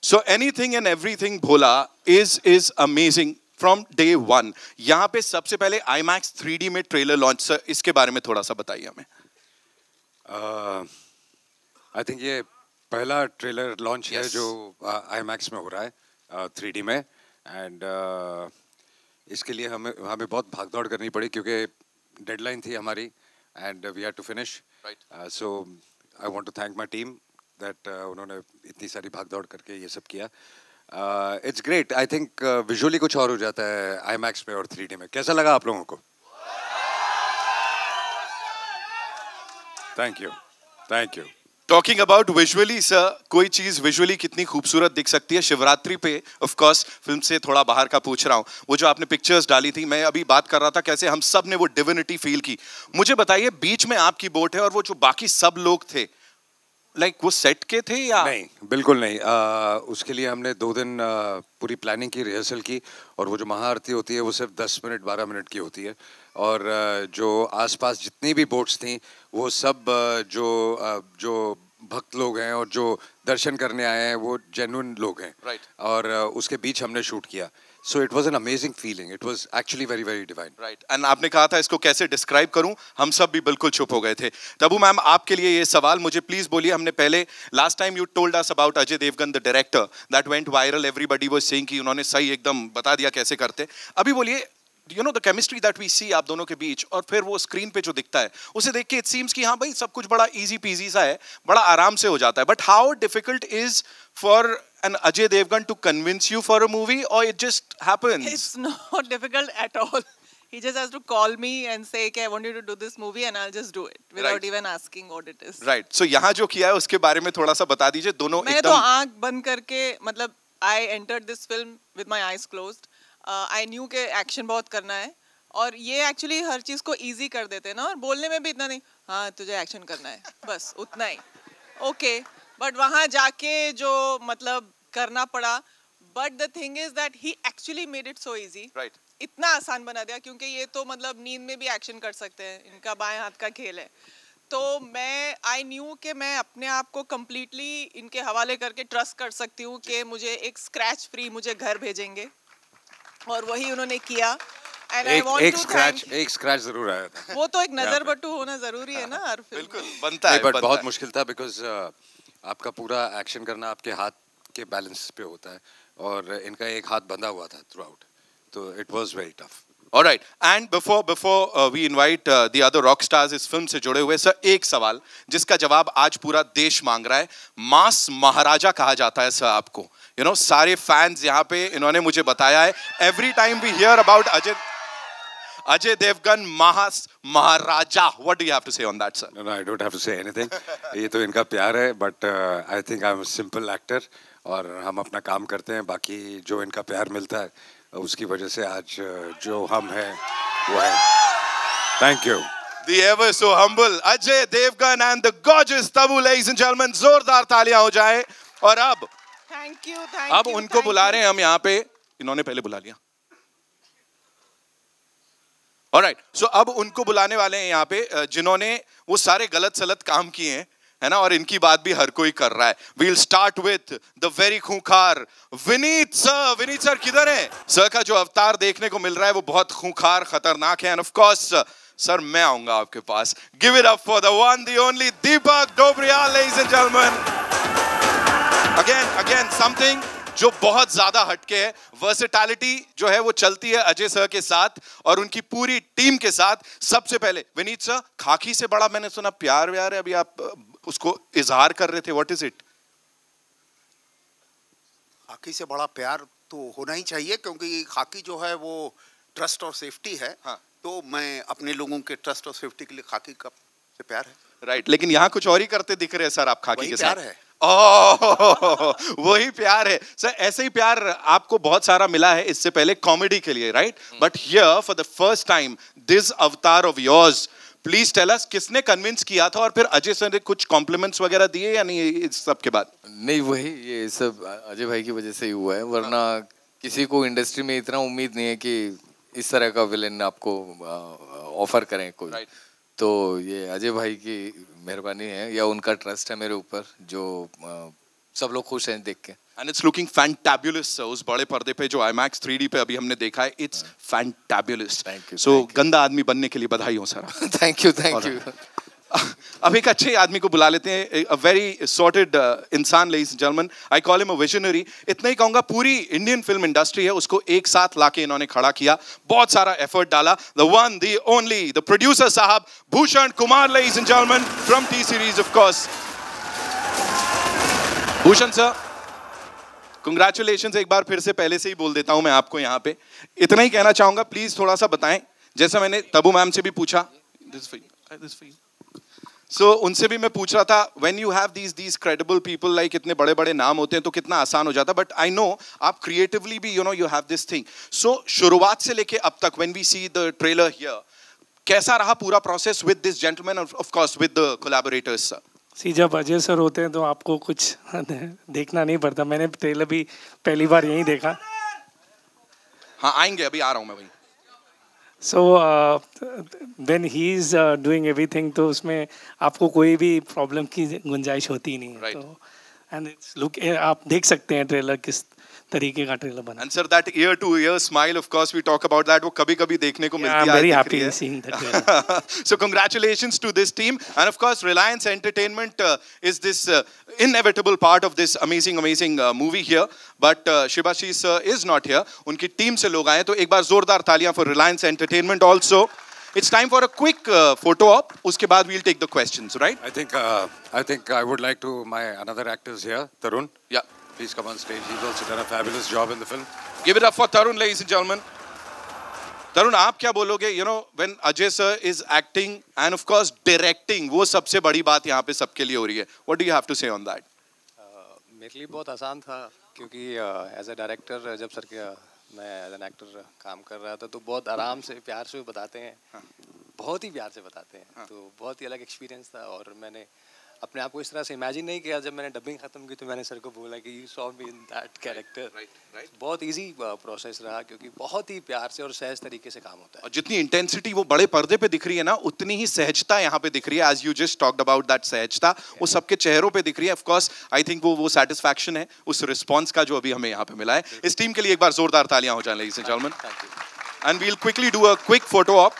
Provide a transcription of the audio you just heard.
So anything and everything Bhola is amazing from day one. यहाँ पे सबसे पहले IMAX 3D में ट्रेलर लॉन्च, सर इसके बारे में थोड़ा सा बताइए हमें. आई थिंक ये पहला ट्रेलर लॉन्च है जो IMAX में हो रहा है 3D में. एंड इसके लिए हमें बहुत भागदौड़ करनी पड़ी क्योंकि डेडलाइन थी हमारी and we had to finish. So I want to thank my team that उन्होंने इतनी सारी भागदौड़ करके ये सब किया. It's great. I think visually कुछ और हो जाता है IMAX में और 3D में. कैसा लगा आप लोगों को? Thank you. Talking about visually sir, कोई चीज विजुअली कितनी खूबसूरत दिख सकती है. शिवरात्रि पे ऑफ कोर्स फिल्म से थोड़ा बाहर का पूछ रहा हूँ, वो जो आपने पिक्चर्स डाली थी, मैं अभी बात कर रहा था कैसे हम सब ने वो डिविनिटी फील की. मुझे बताइए, बीच में आपकी बोट है और वो जो बाकी सब लोग थे, वो सेट के थे या नहीं? बिल्कुल नहीं. उसके लिए हमने 2 दिन पूरी प्लानिंग की, रिहर्सल की. और वो जो महाआरती होती है वो सिर्फ 10 मिनट 12 मिनट की होती है. और जो आसपास जितनी भी बोट्स थी वो सब जो भक्त लोग हैं और जो दर्शन करने आए हैं वो जेन्युइन लोग हैं. राइट. और उसके बीच हमने शूट किया. So it was an amazing feeling. It was actually very, very divine. Right. And आपने कहा था इसको कैसे डिस्क्राइब करूं, हम सब भी बिल्कुल चुप हो गए थे. तबू मैम, आपके लिए ये सवाल, मुझे प्लीज बोलिए. हमने पहले last time you told us about Ajay Devgn the director that went viral, everybody was saying कि उन्होंने सही एकदम बता दिया कैसे करते. अभी बोलिए, you know the chemistry that we see आप दोनों के बीच, और फिर वो स्क्रीन पे जो दिखता है उसे देख के इट सीम्स कि हाँ भाई सब कुछ बड़ा इजी पीजी सा है, बड़ा आराम से हो जाता है. But how difficult is for an Ajay Devgan to convince you for a movie, or it just happens? It's not difficult at all. He just has to call me and say, "Okay, I want you to do this movie," and I'll just do it without even asking what it is. Right. So यहाँ जो किया है उसके बारे में थोड़ा सा बता दीजिए. दोनों मैं तो आँख बंद करके, मतलब I entered this film with my eyes closed. I knew कि एक्शन बहुत करना है और ये एक्चुअली हर चीज को इजी कर देते हैं ना, और बोलने में भी इतना नहीं, हाँ तुझे एक्शन करना है, बस उतना ही. ओके. बट वहाँ जाके जो मतलब करना पड़ा. But the thing is that he actually made it so easy. Right. इतना आसान बना दिया क्योंकि ये तो मतलब नींद में भी एक्शन कर सकते हैं, इनका बाएं हाथ का खेल है. तो मैं आई न्यू कि मैं अपने आप को कम्प्लीटली इनके हवाले करके ट्रस्ट कर सकती हूँ कि मुझे एक स्क्रैच फ्री मुझे घर भेजेंगे, और वही उन्होंने किया. एक स्क्रैच जरूर आया था. वो तो एक नजर बट्टू होना जरूरी है ना हर फिल्म. बिल्कुल बनता है. बट बहुत मुश्किल था बिकॉज आपका पूरा एक्शन करना आपके हाथ के बैलेंस पे होता है और इनका एक हाथ बंधा हुआ था थ्रू आउट, तो it was very tough. Alright, and before we invite the other rock stars इस फिल्म से जुड़े हुए, सर एक सवाल जिसका जवाब आज पूरा देश मांग रहा है. मास महाराजा कहा जाता है सर आपको, you know, सारे फैंस यहाँ पे इन्होंने मुझे बताया है. Every time we hear about Ajay Devgan Maharaja, what do you have to say on that, sir? No, I don't have to say anything. ये तो इनका प्यार है, but I think I'm a simple actor और हम अपना काम करते हैं. बाकी जो इनका प्यार मिलता है उसकी वजह से आज जो हम हैं वो है. Thank you. The ever so humble Ajay Devgan and the gorgeous Tabu, ladies and gentlemen. जोरदार तालियां हो जाए. और अब थैंक यू उनको बुला रहे हैं हम यहाँ पे. इन्होंने पहले बुला लिया. Alright, so अब उनको बुलाने वाले हैं यहाँ पे जिन्होंने वो सारे गलत सलत काम किए हैं, है ना, और इनकी बात भी हर कोई कर रहा है. We'll start with the very खूंखार विनीत सर. विनीत सर किधर हैं? सर का जो अवतार देखने को मिल रहा है वो बहुत खूंखार खतरनाक है. And of course सर मैं आऊंगा आपके पास. Give it up for the one, the only Deepak Dobriyal, ladies and gentlemen. Again something जो बहुत ज्यादा हटके है. वर्सेटैलिटी जो है वो चलती है अजय सर के साथ और उनकी पूरी टीम के साथ. सबसे पहले विनीत सर, खाकी से बड़ा मैंने सुना प्यार व्यार है, अभी आप उसको इजहार कर रहे थे, व्हाट इज इट? खाकी से बड़ा प्यार तो होना ही चाहिए क्योंकि खाकी जो है वो ट्रस्ट और सेफ्टी है. हाँ. तो मैं अपने लोगों के ट्रस्ट और सेफ्टी के लिए खाकी का से प्यार है. राइट. लेकिन यहाँ कुछ और ही करते दिख रहे हैं सर आप खाकी के साथ. प्यार है. वही प्यार है सर. ऐसे ही प्यार आपको बहुत सारा मिला है इससे पहले कॉमेडी के लिए, right? But here for the first time this avatar of yours, please tell us किसने कन्विंस किया था और फिर अजय सर ने कुछ कॉम्प्लीमेंट्स वगैरह दिए या नहीं इस सब के बाद? नहीं, वही ये सब अजय भाई की वजह से ही हुआ है, वरना किसी को इंडस्ट्री में इतना उम्मीद नहीं है कि इस तरह का विलेन आपको ऑफर करें कोई. right. तो ये अजय भाई की मेहरबानी है या उनका ट्रस्ट है मेरे ऊपर, जो सब लोग खुश हैं देख के. And it's looking fantabulous उस बड़े पर्दे पे जो IMAX 3D पे अभी हमने देखा है, it's fantabulous. Thank you. So गंदा आदमी बनने के लिए बधाई हो सर. Thank you. अब एक अच्छे आदमी को बुला लेते हैं, a very sorted इंसान, ladies and gentlemen. I call him a visionary. इतना ही कहूँगा, पूरी इंडियन फिल्म इंडस्ट्री है उसको एक साथ लाके इन्होंने खड़ा किया, बहुत सारा एफर्ट डाला. The one, the only, the producer साहब Bhushan Kumar, ladies and gentlemen, from T series of course. Bhushan sir, congratulations. एक बार फिर से पहले से ही बोल देता हूँ मैं आपको यहाँ पे, इतना ही कहना चाहूँगा, प्लीज थोड़ा सा बताएं, जैसा मैंने तबू मैम से भी पूछा, this for you. So उनसे भी मैं पूछ रहा था, when you have these credible people, like इतने बड़े बड़े नाम होते हैं तो कितना आसान हो जाता, but I know आप creatively भी, you know, you have this thing. So शुरुआत से लेके अब तक, when we see the trailer here, कैसा रहा पूरा process with this gentleman, of course with the collaborators sir? सी जब अजय सर होते हैं तो आपको कुछ देखना नहीं पड़ता, मैंने ट्रेलर भी पहली बार यहीं देखा. हाँ आएंगे, अभी आ रहा हूँ मैं वहीं. So when he is doing everything, तो उसमें आपको कोई भी प्रॉब्लम की गुंजाइश होती ही नहीं है. तो and it's look, आप देख सकते हैं ट्रेलर किस तरीके का ट्रेलर बना. And sir, that ear to ear smile, of course we talk about that, वो कभी-कभी देखने को मिलती है. I'm very happy seeing that trailer. So congratulations to this team, and of course Reliance Entertainment is this inevitable part of this amazing movie here. But Shivashish sir is not here. उनकी team से लोग आए, तो एक बार जोरदार तालियां for Reliance Entertainment also. It's time for a quick photo op. उसके बाद we'll take the questions, right? I think I would like to my another actors here, Tarun. Yeah. Please come on stage. He's also done a fabulous job in the film. Give it up for Tarun, ladies and gentlemen. Tarun, आप क्या बोलोगे? You know, when Ajay sir is acting and of course directing, वो सबसे बड़ी बात यहाँ पे सबके लिए हो रही है. What do you have to say on that? मेरे लिए बहुत आसान था, क्योंकि एज अ डायरेक्टर जब सर के मैं एज एन एक्टर काम कर रहा था तो बहुत आराम से प्यार से बताते हैं. बहुत ही प्यार से बताते हैं. तो बहुत ही अलग एक्सपीरियंस था, और मैंने अपने आप को इस तरह से इमेजिन नहीं किया. जब मैंने डबिंग खत्म की तो मैंने सर को बोला कि you saw me in that character. बहुत इजी प्रोसेस रहा, क्योंकि बहुत ही प्यार से और सहज तरीके से काम होता है. और जितनी इंटेंसिटी वो बड़े पर्दे पे दिख रही है ना, उतनी ही सहजता यहाँ पे दिख रही है. As you just talked about that सहजता, वो सबके चेहरों पे दिख रही है. ऑफ कोर्स आई थिंक वो सेटिस्फैक्शन है उस रिस्पॉन्स का जो अभी हमें यहाँ पे मिला है. इस टीम के लिए एक बार जोरदार तालियां हो जाए, ladies and gentleman. And we'll quickly do a quick photo op.